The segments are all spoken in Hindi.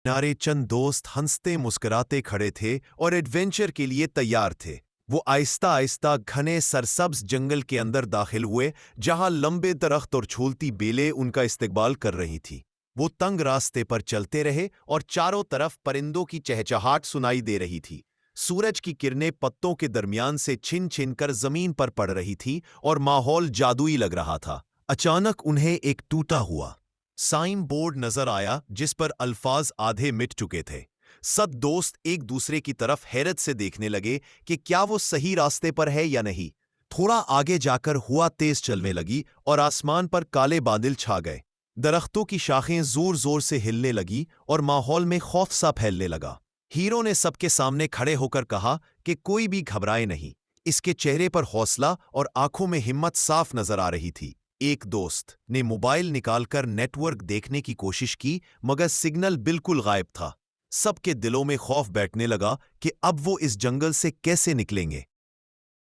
किनारे चंद दोस्त हंसते मुस्कुराते खड़े थे और एडवेंचर के लिए तैयार थे। वो आहिस्ता आहिस्ता घने सरसब्ज जंगल के अंदर दाखिल हुए, जहां लंबे दरख्त और झूलती बेलें उनका इस्तकबाल कर रही थी। वो तंग रास्ते पर चलते रहे और चारों तरफ परिंदों की चहचहाट सुनाई दे रही थी। सूरज की किरणें पत्तों के दरमियान से छिन छिन कर जमीन पर पड़ रही थी और माहौल जादुई लग रहा था। अचानक उन्हें एक टूटा हुआ साइन बोर्ड नजर आया, जिस पर अल्फाज आधे मिट चुके थे। सब दोस्त एक दूसरे की तरफ हैरत से देखने लगे कि क्या वो सही रास्ते पर है या नहीं। थोड़ा आगे जाकर हुआ तेज चलने लगी और आसमान पर काले बादल छा गए। दरख्तों की शाखें जोर जोर से हिलने लगी और माहौल में खौफ सा फैलने लगा। हीरो ने सबके सामने खड़े होकर कहा कि कोई भी घबराए नहीं। इसके चेहरे पर हौसला और आंखों में हिम्मत साफ नजर आ रही थी। एक दोस्त ने मोबाइल निकालकर नेटवर्क देखने की कोशिश की, मगर सिग्नल बिल्कुल गायब था। सबके दिलों में खौफ बैठने लगा कि अब वो इस जंगल से कैसे निकलेंगे।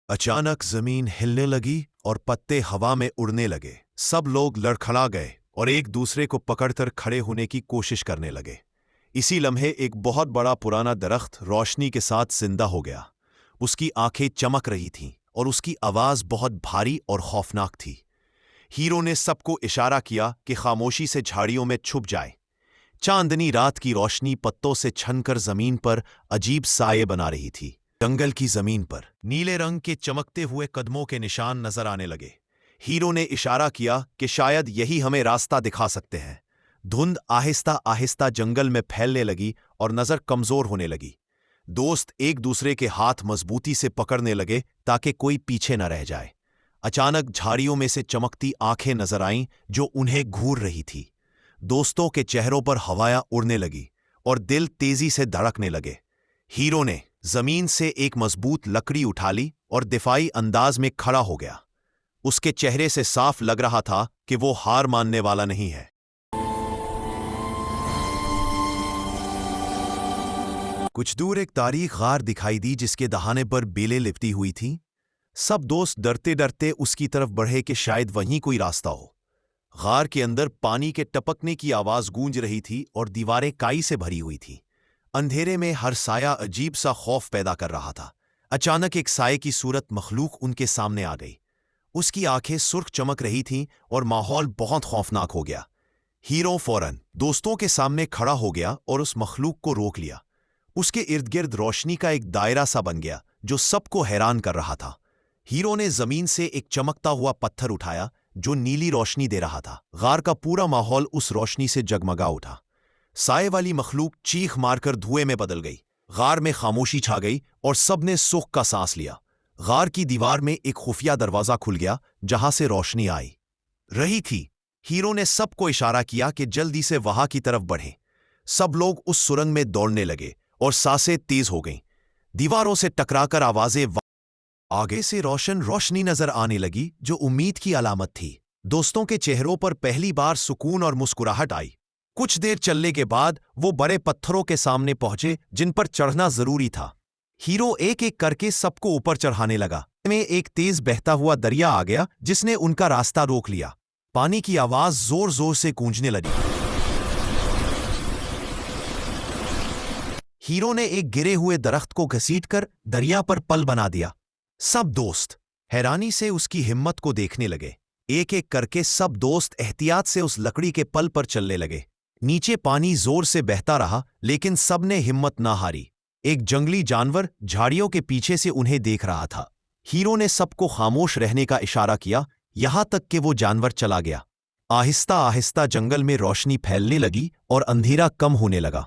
अचानक जमीन हिलने लगी और पत्ते हवा में उड़ने लगे। सब लोग लड़खड़ा गए और एक दूसरे को पकड़कर खड़े होने की कोशिश करने लगे। इसी लम्हे एक बहुत बड़ा पुराना दरख्त रोशनी के साथ जिंदा हो गया। उसकी आंखें चमक रही थीं और उसकी आवाज बहुत भारी और खौफनाक थी। हीरो ने सबको इशारा किया कि खामोशी से झाड़ियों में छुप जाए। चांदनी रात की रोशनी पत्तों से छनकर जमीन पर अजीब साये बना रही थी। जंगल की जमीन पर नीले रंग के चमकते हुए कदमों के निशान नजर आने लगे। हीरो ने इशारा किया कि शायद यही हमें रास्ता दिखा सकते हैं। धुंध आहिस्ता आहिस्ता जंगल में फैलने लगी और नजर कमजोर होने लगी। दोस्त एक दूसरे के हाथ मजबूती से पकड़ने लगे ताकि कोई पीछे न रह जाए। अचानक झाड़ियों में से चमकती आंखें नजर आईं, जो उन्हें घूर रही थी। दोस्तों के चेहरों पर हवाएं उड़ने लगी और दिल तेजी से धड़कने लगे। हीरो ने जमीन से एक मजबूत लकड़ी उठा ली और दिफाई अंदाज में खड़ा हो गया। उसके चेहरे से साफ लग रहा था कि वो हार मानने वाला नहीं है। कुछ दूर एक तारीख गार दिखाई दी, जिसके दहाने पर बेलें लिपटी हुई थीं। सब दोस्त डरते डरते उसकी तरफ बढ़े कि शायद वहीं कोई रास्ता हो। गार के अंदर पानी के टपकने की आवाज गूंज रही थी और दीवारें काई से भरी हुई थीं। अंधेरे में हर साया अजीब सा खौफ पैदा कर रहा था। अचानक एक साये की सूरत मखलूक उनके सामने आ गई। उसकी आंखें सुर्ख चमक रही थीं और माहौल बहुत खौफनाक हो गया। हीरो फौरन दोस्तों के सामने खड़ा हो गया और उस मखलूक को रोक लिया। उसके इर्द गिर्द रोशनी का एक दायरा सा बन गया, जो सबको हैरान कर रहा था। हीरो ने जमीन से एक चमकता हुआ पत्थर उठाया, जो नीली रोशनी दे रहा था। गार का पूरा माहौल उस रोशनी से जगमगा उठा। साये वाली मखलूक चीख मारकर धुएं में बदल गई। गार में खामोशी छा गई और सबने सुख का सांस लिया। गार की दीवार में एक खुफिया दरवाजा खुल गया, जहां से रोशनी आई रही थी। हीरो ने सबको इशारा किया कि जल्दी से वहां की तरफ बढ़ें। सब लोग उस सुरंग में दौड़ने लगे और सांसें तेज हो गईं। दीवारों से टकराकर आवाजें आगे से रोशन रोशनी नजर आने लगी, जो उम्मीद की अलामत थी। दोस्तों के चेहरों पर पहली बार सुकून और मुस्कुराहट आई। कुछ देर चलने के बाद वो बड़े पत्थरों के सामने पहुंचे, जिन पर चढ़ना जरूरी था। हीरो एक एक करके सबको ऊपर चढ़ाने लगा। में एक तेज बहता हुआ दरिया आ गया, जिसने उनका रास्ता रोक लिया। पानी की आवाज जोर जोर से गूंजने लगी। हीरो ने एक गिरे हुए दरख्त को घसीटकर दरिया पर पल बना दिया। सब दोस्त हैरानी से उसकी हिम्मत को देखने लगे। एक एक करके सब दोस्त एहतियात से उस लकड़ी के पल पर चलने लगे। नीचे पानी जोर से बहता रहा, लेकिन सबने हिम्मत ना हारी। एक जंगली जानवर झाड़ियों के पीछे से उन्हें देख रहा था। हीरो ने सबको खामोश रहने का इशारा किया, यहां तक कि वो जानवर चला गया। आहिस्ता आहिस्ता जंगल में रोशनी फैलने लगी और अंधेरा कम होने लगा।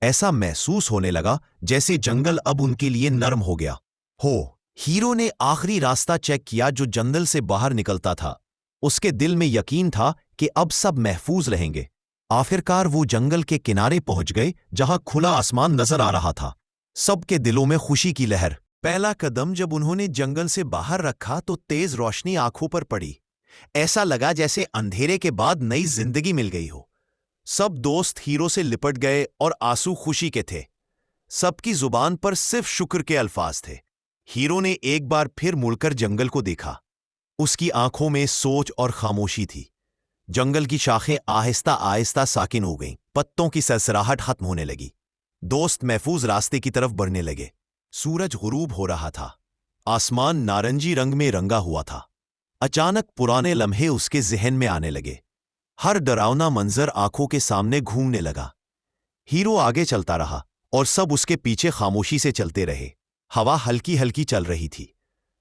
ऐसा महसूस होने लगा जैसे जंगल अब उनके लिए नरम हो गया हो। हीरो ने आखिरी रास्ता चेक किया, जो जंगल से बाहर निकलता था। उसके दिल में यकीन था कि अब सब महफूज रहेंगे। आखिरकार वो जंगल के किनारे पहुंच गए, जहां खुला आसमान नजर आ रहा था। सबके दिलों में खुशी की लहर। पहला कदम जब उन्होंने जंगल से बाहर रखा तो तेज रोशनी आंखों पर पड़ी। ऐसा लगा जैसे अंधेरे के बाद नई जिंदगी मिल गई हो। सब दोस्त हीरो से लिपट गए और आंसू खुशी के थे। सबकी जुबान पर सिर्फ शुक्र के अल्फाज थे। हीरो ने एक बार फिर मुड़कर जंगल को देखा। उसकी आंखों में सोच और खामोशी थी। जंगल की शाखें आहिस्ता आहिस्ता साकिन हो गईं। पत्तों की सरसराहट खत्म होने लगी। दोस्त महफूज रास्ते की तरफ बढ़ने लगे। सूरज गुरूब हो रहा था। आसमान नारंगी रंग में रंगा हुआ था। अचानक पुराने लम्हे उसके जहन में आने लगे। हर डरावना मंजर आंखों के सामने घूमने लगा। हीरो आगे चलता रहा और सब उसके पीछे खामोशी से चलते रहे। हवा हल्की हल्की चल रही थी।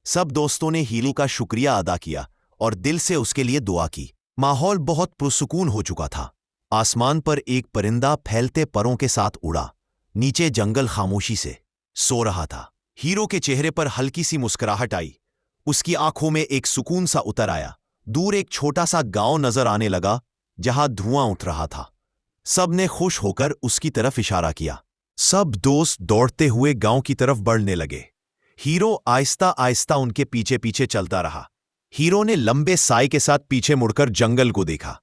सब दोस्तों ने हीरो का शुक्रिया अदा किया और दिल से उसके लिए दुआ की। माहौल बहुत पुरसुकून हो चुका था। आसमान पर एक परिंदा फैलते परों के साथ उड़ा। नीचे जंगल खामोशी से सो रहा था। हीरो के चेहरे पर हल्की सी मुस्कुराहट आई। उसकी आंखों में एक सुकून सा उतर आया। दूर एक छोटा सा गांव नजर आने लगा जहां धुआं उठ रहा था। सब ने खुश होकर उसकी तरफ इशारा किया। सब दोस्त दौड़ते हुए गांव की तरफ बढ़ने लगे। हीरो आहिस्ता आहिस्ता उनके पीछे पीछे चलता रहा। हीरो ने लंबे साय के साथ पीछे मुड़कर जंगल को देखा।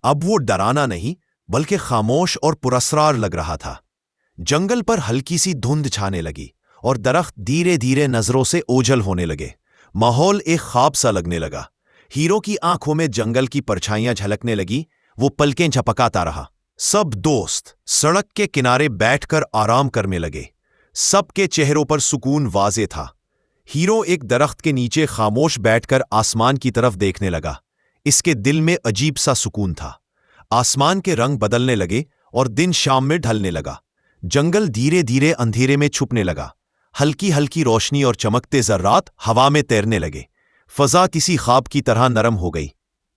अब वो डराना नहीं बल्कि खामोश और पुरस्कार लग रहा था। जंगल पर हल्की सी धुंध छाने लगी और दरख्त धीरे धीरे नजरों से ओझल होने लगे। माहौल एक ख्वाब सा लगने लगा। हीरो की आंखों में जंगल की परछाइयां झलकने लगी। वो पलकें झपकाता रहा। सब दोस्त सड़क के किनारे बैठकर आराम करने लगे। सबके चेहरों पर सुकून वाजे था। हीरो एक दरख्त के नीचे खामोश बैठकर आसमान की तरफ देखने लगा। इसके दिल में अजीब सा सुकून था। आसमान के रंग बदलने लगे और दिन शाम में ढलने लगा। जंगल धीरे धीरे अंधेरे में छुपने लगा। हल्की हल्की रोशनी और चमकते जर्रात हवा में तैरने लगे। फजा किसी ख्वाब की तरह नरम हो गई।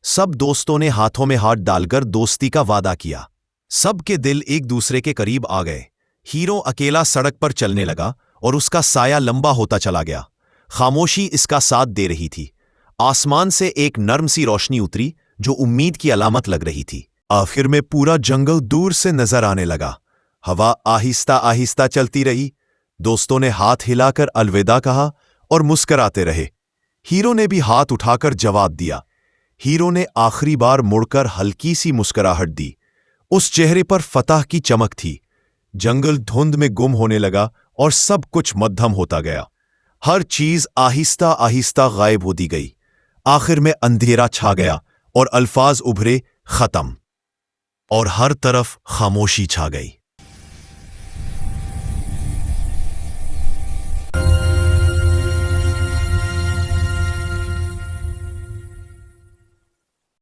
सब दोस्तों ने हाथों में हाथ डालकर दोस्ती का वादा किया। सबके दिल एक दूसरे के करीब आ गए। हीरो अकेला सड़क पर चलने लगा और उसका साया लंबा होता चला गया। खामोशी इसका साथ दे रही थी। आसमान से एक नर्म सी रोशनी उतरी जो उम्मीद की अलामत लग रही थी। आखिर में पूरा जंगल दूर से नजर आने लगा। हवा आहिस्ता आहिस्ता चलती रही। दोस्तों ने हाथ हिलाकर अलविदा कहा और मुस्कराते रहे। हीरो ने भी हाथ उठाकर जवाब दिया। हीरो ने आखिरी बार मुड़कर हल्की सी मुस्कुराहट दी। उस चेहरे पर फतह की चमक थी। जंगल धुंध में गुम होने लगा और सब कुछ मध्यम होता गया। हर चीज आहिस्ता आहिस्ता गायब होती गई। आखिर में अंधेरा छा गया और अल्फाज उभरे खत्म, और हर तरफ खामोशी छा गई।